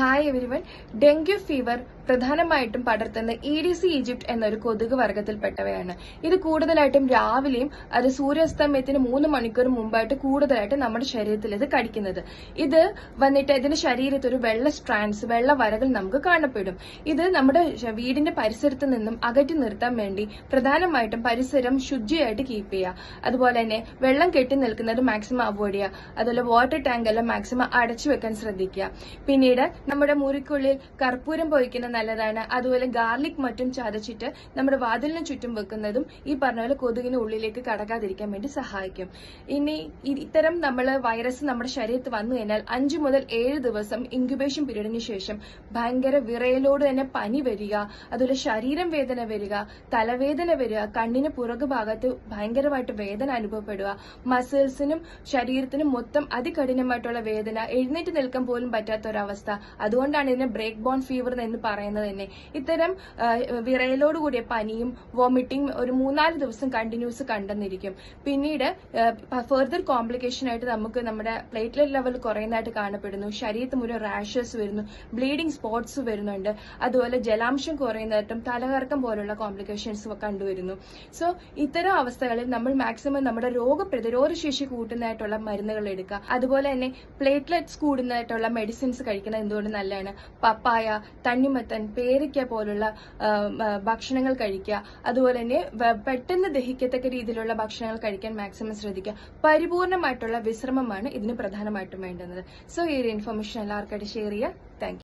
Hi everyone. Dengue fever പ്രധാനമായിട്ടും പടർത്തുന്ന ഈഡിസി Egypt എന്നൊരു കൊതുക് വർഗത്തിൽപ്പെട്ടവയാണ്. ഇത് കൂടുതലായിട്ടും രാവിലെയും അത് സൂര്യാസ്തമയത്തിന് 3 മണിക്കൂർ മുമ്പായിട്ട് കൂടുതലായിട്ട് നമ്മുടെ ശരീരത്തിൽ ഇത് കടിക്കുന്നത്. ഇത് വന്നിട്ട് ഇതിന്റെ ശരീരത്തിൽ ഒരു വെള്ള സ്ട്രാൻഡ്സ്, വെള്ള വരകൾ നമുക്ക് കാണപ്പെടും. ഇത് നമ്മുടെ വീടിന്റെ പരിസരത്ത് നിന്നും അകറ്റി നിർത്താൻ വേണ്ടി പ്രധാനമായിട്ടും പരിസരം ശുചിയായിട്ട് കീപ്പ് ചെയ്യുക. അതുപോലെ തന്നെ വെള്ളം കെട്ടി നിൽക്കുന്നത് മാക്സിമം അവോയ്ഡ് ചെയ്യുക. അതുപോലെ വാട്ടർ ടാങ്ക് എല്ലാം മാക്സിമം അടച്ചു വെക്കാൻ ശ്രദ്ധിക്കുക. പിന്നീട് നമ്മുടെ മുറിക്കുള്ളിൽ കർപ്പൂരം പൊഴിക്കുന്നത് നല്ലതാണ്. അതുപോലെ ഗാർലിക് മറ്റും ചതച്ചിട്ട് നമ്മുടെ വാതിലിന് ചുറ്റും വെക്കുന്നതും ഈ പറഞ്ഞ പോലെ കൊതുകിന് ഉള്ളിലേക്ക് കടക്കാതിരിക്കാൻ വേണ്ടി സഹായിക്കും. ഇനി ഇത്തരം വൈറസ് നമ്മുടെ ശരീരത്തിൽ വന്നു കഴിഞ്ഞാൽ 5 മുതൽ 7 ദിവസം ഇൻക്യുബേഷൻ പീരീഡിന് ശേഷം ഭയങ്കര വിറയലോട് തന്നെ പനി വരിക, അതുപോലെ ശരീരം വേദന വരിക, തലവേദന വരിക, കണ്ണിന് പുറകു ഭാഗത്ത് ഭയങ്കരമായിട്ട് വേദന അനുഭവപ്പെടുക, മസിൽസിനും ശരീരത്തിനും മൊത്തം അതികഠിനമായിട്ടുള്ള വേദന, എഴുന്നേറ്റ് നിൽക്കാൻ പോലും പറ്റാത്ത ഒരവസ്ഥ. അതുകൊണ്ടാണ് ഇതിനെ ബ്രേക്ക് ബോൺ ഫീവർ എന്ന് പറയുന്നത് തന്നെ. ഇത്തരം വിറയലോടുകൂടിയ പനിയും വോമിറ്റിംഗ് ഒരു 3-4 ദിവസം കണ്ടിന്യൂസ് കണ്ടെന്നിരിക്കും. പിന്നീട് ഫെർദർ കോംപ്ലിക്കേഷൻ ആയിട്ട് നമുക്ക് നമ്മുടെ പ്ലേറ്റ്ലെറ്റ് ലെവൽ കുറയുന്നതായിട്ട് കാണപ്പെടുന്നു. ശരീരത്തിൽ മുഴുവൻ റാഷസ് വരുന്നു, ബ്ലീഡിംഗ് സ്പോട്സ് വരുന്നുണ്ട്. അതുപോലെ ജലാംശം കുറയുന്നതായിട്ടും തലകറക്കം പോലുള്ള കോംപ്ലിക്കേഷൻസ് കണ്ടുവരുന്നു. സോ ഇത്തരം അവസ്ഥകളിൽ നമ്മൾ മാക്സിമം നമ്മുടെ രോഗപ്രതിരോധ ശേഷി കൂട്ടുന്നതായിട്ടുള്ള മരുന്നുകൾ എടുക്കുക. അതുപോലെ തന്നെ പ്ലേറ്റ്ലെറ്റ്സ് കൂടുന്നതായിട്ടുള്ള മെഡിസിൻസ് കഴിക്കുന്നത് എന്തുകൊണ്ട് നല്ലതാണ്. പപ്പായ, തണ്ണിമത്തൻ, പേരയ്ക്ക പോലുള്ള ഭക്ഷണങ്ങൾ കഴിക്കുക. അതുപോലെ തന്നെ പെട്ടെന്ന് ദഹിക്കത്തക്ക രീതിയിലുള്ള ഭക്ഷണങ്ങൾ കഴിക്കാൻ മാക്സിമം ശ്രദ്ധിക്കുക. പരിപൂർണമായിട്ടുള്ള വിശ്രമമാണ് ഇതിന് പ്രധാനമായിട്ടും വേണ്ടുന്നത്. സോ ഈ ഒരു ഇൻഫർമേഷൻ എല്ലാവർക്കായിട്ട് ഷെയർ ചെയ്യുക. Thank you.